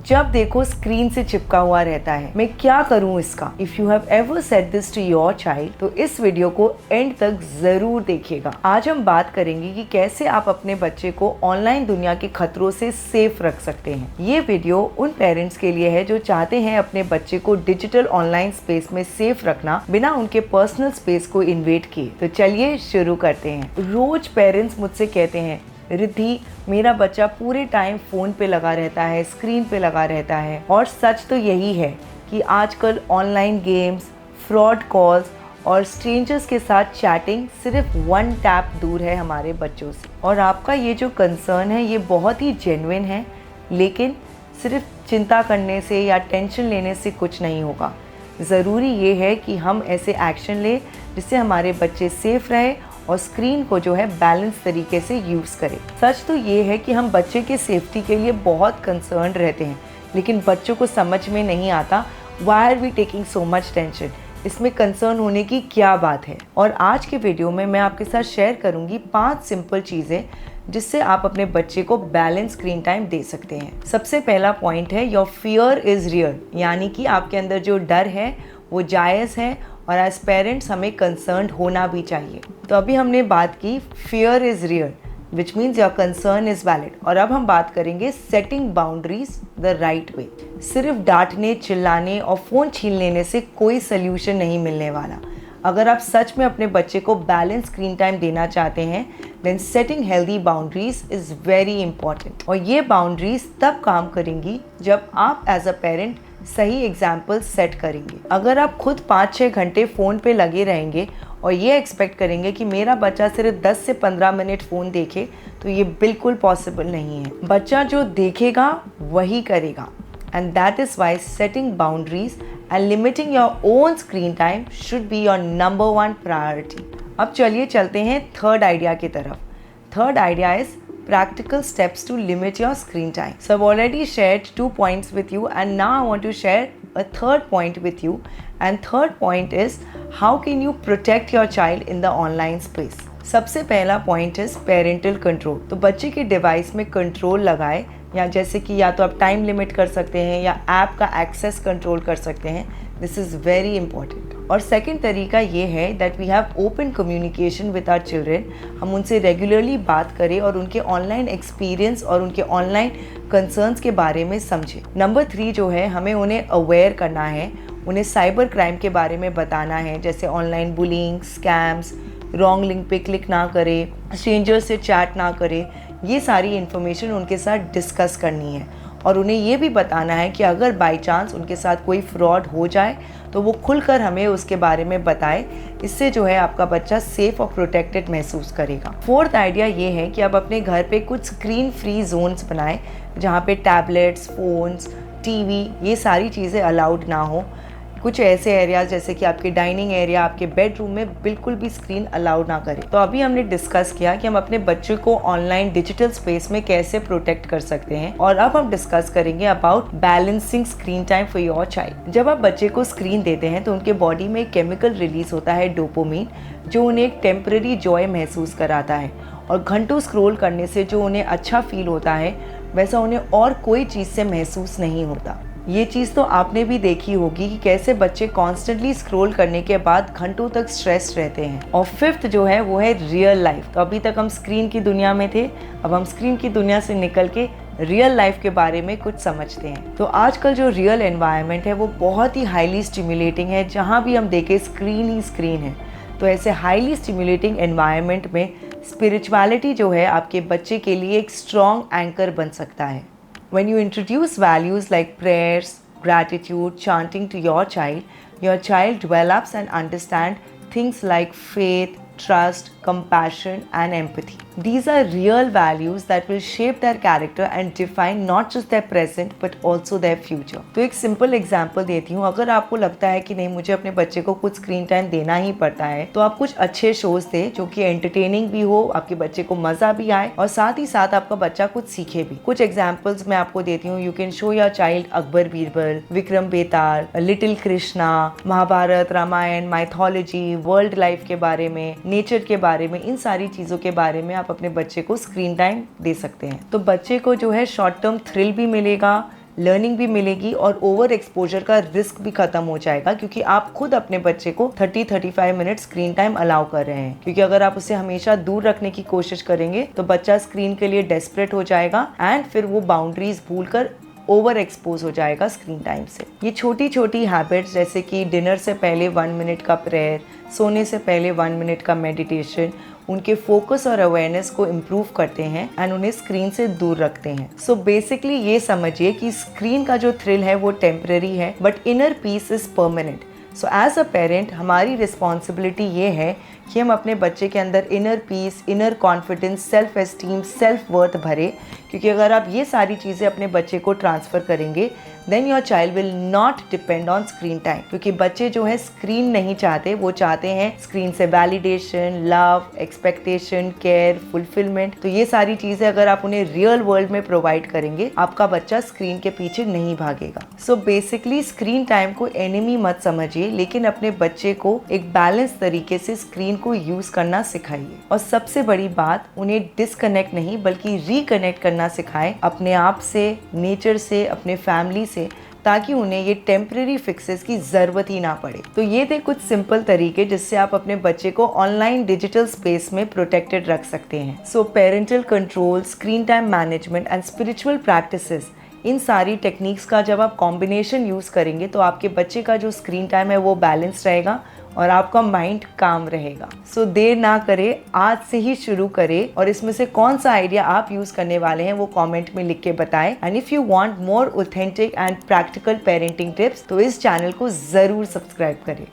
जब देखो स्क्रीन से चिपका हुआ रहता है, मैं क्या करूं इसका। If you have ever said this to your child तो इस वीडियो को एंड तक जरूर देखिएगा। आज हम बात करेंगे कि कैसे आप अपने बच्चे को ऑनलाइन दुनिया के खतरों से सेफ रख सकते हैं। ये वीडियो उन पेरेंट्स के लिए है जो चाहते हैं अपने बच्चे को डिजिटल ऑनलाइन स्पेस में सेफ रखना बिना उनके पर्सनल स्पेस को इन्वेड किए। तो चलिए शुरू करते हैं। रोज पेरेंट्स मुझसे कहते हैं, रिद्धि मेरा बच्चा पूरे टाइम फ़ोन पे लगा रहता है, स्क्रीन पे लगा रहता है। और सच तो यही है कि आजकल ऑनलाइन गेम्स, फ्रॉड कॉल्स और स्ट्रेंजर्स के साथ चैटिंग सिर्फ 1 टैप दूर है हमारे बच्चों से। और आपका ये जो कंसर्न है ये बहुत ही जेन्युइन है, लेकिन सिर्फ चिंता करने से या टेंशन लेने से कुछ नहीं होगा। ज़रूरी ये है कि हम ऐसे एक्शन लें जिससे हमारे बच्चे सेफ रहे और स्क्रीन को जो है बैलेंस तरीके से यूज़ करें। सच तो ये है कि हम बच्चे के सेफ्टी के लिए बहुत कंसर्न रहते हैं, लेकिन बच्चों को समझ में नहीं आता why are we taking so much tension, इसमें कंसर्न होने की क्या बात है। और आज के वीडियो में मैं आपके साथ शेयर करूंगी 5 सिंपल चीज़ें जिससे आप अपने बच्चे को बैलेंस स्क्रीन टाइम दे सकते हैं। सबसे पहला पॉइंट है योर फियर इज़ रियल, यानी कि आपके अंदर जो डर है वो जायज़ है और एज पेरेंट्स हमें कंसर्न होना भी चाहिए। तो अभी हमने बात की fear is real which means your concern is valid. और अब हम बात करेंगे setting boundaries the right way. सिर्फ डांटने, चिल्लाने और फ़ोन छीन लेने से कोई सोल्यूशन नहीं मिलने वाला। अगर आप सच में अपने बच्चे को बैलेंस स्क्रीन टाइम देना चाहते हैं then setting healthy boundaries is very important. और ये बाउंड्रीज तब काम करेंगी जब आप एज अ पेरेंट सही एग्जाम्पल सेट करेंगे। अगर आप खुद 5-6 घंटे फ़ोन पे लगे रहेंगे और ये एक्सपेक्ट करेंगे कि मेरा बच्चा सिर्फ 10 से 15 मिनट फ़ोन देखे तो ये बिल्कुल पॉसिबल नहीं है। बच्चा जो देखेगा वही करेगा and that is why setting boundaries and limiting your own screen time should be your number 1 priority. अब चलिए चलते हैं थर्ड आइडिया की तरफ। Third idea is practical steps to limit your screen time. So I've already shared 2 points with you and now I want to share a third point with you, and third point is how can you protect your child in the online space. सबसे पहला point is parental control. तो बच्चे के device में control लगाए, या जैसे कि या तो आप टाइम लिमिट कर सकते हैं या ऐप का एक्सेस कंट्रोल कर सकते हैं। This is very important. और सेकंड तरीका ये है that we have open communication with our children. हम उनसे रेगुलरली बात करें और उनके ऑनलाइन एक्सपीरियंस और उनके ऑनलाइन कंसर्न्स के बारे में समझें। नंबर 3 जो है, हमें उन्हें अवेयर करना है, उन्हें साइबर क्राइम के बारे में बताना है, जैसे online bullying, scams, wrong link पे क्लिक ना करें, स्ट्रेंजर से चैट ना करें। ये सारी इन्फॉर्मेशन उनके साथ डिस्कस करनी है और उन्हें ये भी बताना है कि अगर बाई चांस उनके साथ कोई फ्रॉड हो जाए तो वो खुलकर हमें उसके बारे में बताए। इससे जो है आपका बच्चा सेफ और प्रोटेक्टेड महसूस करेगा। फोर्थ आइडिया ये है कि आप अपने घर पे कुछ स्क्रीन फ्री जोन्स बनाएं जहाँ पे टैबलेट्स, फ़ोन्स, टीवी ये सारी चीज़ें अलाउड ना हो। कुछ ऐसे एरियाज जैसे कि आपके डाइनिंग एरिया, आपके बेडरूम में बिल्कुल भी स्क्रीन अलाउड ना करें। तो अभी हमने डिस्कस किया कि हम अपने बच्चों को ऑनलाइन डिजिटल स्पेस में कैसे प्रोटेक्ट कर सकते हैं, और अब हम डिस्कस करेंगे about balancing screen time for your child. जब आप बच्चे को स्क्रीन देते हैं तो उनके बॉडी में एक केमिकल रिलीज होता है डोपामिन, जो उन्हें एक टेम्पररी जॉय महसूस कराता है। और घंटों स्क्रॉल करने से जो उन्हें अच्छा फील होता है वैसा उन्हें और कोई चीज़ से महसूस नहीं होता। ये चीज़ तो आपने भी देखी होगी कि कैसे बच्चे कॉन्स्टेंटली स्क्रॉल करने के बाद घंटों तक स्ट्रेस्ड रहते हैं। और फिफ्थ जो है वो है रियल लाइफ। तो अभी तक हम स्क्रीन की दुनिया में थे, अब हम स्क्रीन की दुनिया से निकल के रियल लाइफ के बारे में कुछ समझते हैं। तो आजकल जो रियल एनवायरनमेंट है वो बहुत ही हाईली स्टिमुलेटिंग है, जहाँ भी हम देखें स्क्रीन ही स्क्रीन है। तो ऐसे हाईली स्टिमुलेटिंग एनवायरनमेंट में स्पिरिचुअलिटी जो है आपके बच्चे के लिए एक स्ट्रॉन्ग एंकर बन सकता है। When you introduce values like prayers, gratitude, chanting to your child develops and understand things like faith, trust, compassion and empathy. These are real values that will shape their character and define not just their present but also their future. तो एक simple example देती हूँ। अगर आपको लगता है कि नहीं मुझे अपने बच्चे को कुछ स्क्रीन टाइम देना ही पड़ता है, तो आप कुछ अच्छे शोज दे जो कि एंटरटेनिंग भी हो, आपके बच्चे को मजा भी आए और साथ ही साथ आपका बच्चा कुछ सीखे भी। कुछ एग्जाम्पल्स मैं आपको देती हूँ। You can show your child Akbar Birbal, Vikram Betal, little Krishna, Mahabharata, Ramayana, mythology, world life के बारे में, नेचर के बारे में, इन सारी चीज़ों के बारे में आप अपने बच्चे को स्क्रीन टाइम दे सकते हैं। तो बच्चे को जो है शॉर्ट टर्म थ्रिल भी मिलेगा, लर्निंग भी मिलेगी और ओवर एक्सपोजर का रिस्क भी खत्म हो जाएगा, क्योंकि आप खुद अपने बच्चे को 30-35 मिनट स्क्रीन टाइम अलाउ कर रहे हैं। क्योंकि अगर आप उसे हमेशा दूर रखने की कोशिश करेंगे तो बच्चा स्क्रीन के लिए डेस्परेट हो जाएगा एंड फिर वो बाउंड्रीज भूलकर ओवर एक्सपोज हो जाएगा स्क्रीन टाइम से। ये छोटी छोटी हैबिट्स जैसे कि डिनर से पहले 1 मिनट का प्रेयर, सोने से पहले 1 मिनट का मेडिटेशन, उनके फोकस और अवेयरनेस को इम्प्रूव करते हैं एंड उन्हें स्क्रीन से दूर रखते हैं। सो बेसिकली ये समझिए कि स्क्रीन का जो थ्रिल है वो टेम्पररी है but inner peace is permanent. So as a parent हमारी रिस्पॉन्सिबिलिटी ये है कि हम अपने बच्चे के अंदर inner peace, inner confidence, self esteem, self worth भरे, क्योंकि अगर आप ये सारी चीज़ें अपने बच्चे को ट्रांसफ़र करेंगे then your child will not depend on screen time. क्योंकि बच्चे जो है स्क्रीन नहीं चाहते, वो चाहते हैं स्क्रीन से validation, love, expectation, care, fulfilment. तो ये सारी चीज़ें अगर आप उन्हें रियल वर्ल्ड में प्रोवाइड करेंगे आपका बच्चा स्क्रीन के पीछे नहीं भागेगा। सो बेसिकली स्क्रीन टाइम को एनिमी मत समझिए, लेकिन अपने बच्चे को एक बैलेंस तरीके से स्क्रीन को यूज करना सिखाइए। और सबसे बड़ी बात, उन्हें डिस्कनेक्ट नहीं बल्कि रिकनेक्ट करना सिखाएं अपने आप से, नेचर से, अपने फैमिली से, ताकि उन्हें ये टेम्परेरी फिक्सेस की ज़रूरत ही ना पड़े। तो ये थे कुछ सिंपल तरीके जिससे आप अपने बच्चे को ऑनलाइन डिजिटल स्पेस में प्रोटेक्टेड रख सकते हैं। So parental control, screen time management and spiritual practices, इन सारी टेक्निक्स का जब आप कॉम्बिनेशन यूज़ करेंगे तो आपके बच्चे का जो स्क्रीन टाइम है वो बैलेंस रहेगा और आपका माइंड काम रहेगा। सो देर ना करें, आज से ही शुरू करें और इसमें से कौन सा आइडिया आप यूज़ करने वाले हैं वो कमेंट में लिख के बताएं। And if you want more authentic and practical parenting tips तो इस चैनल को ज़रूर सब्सक्राइब करें।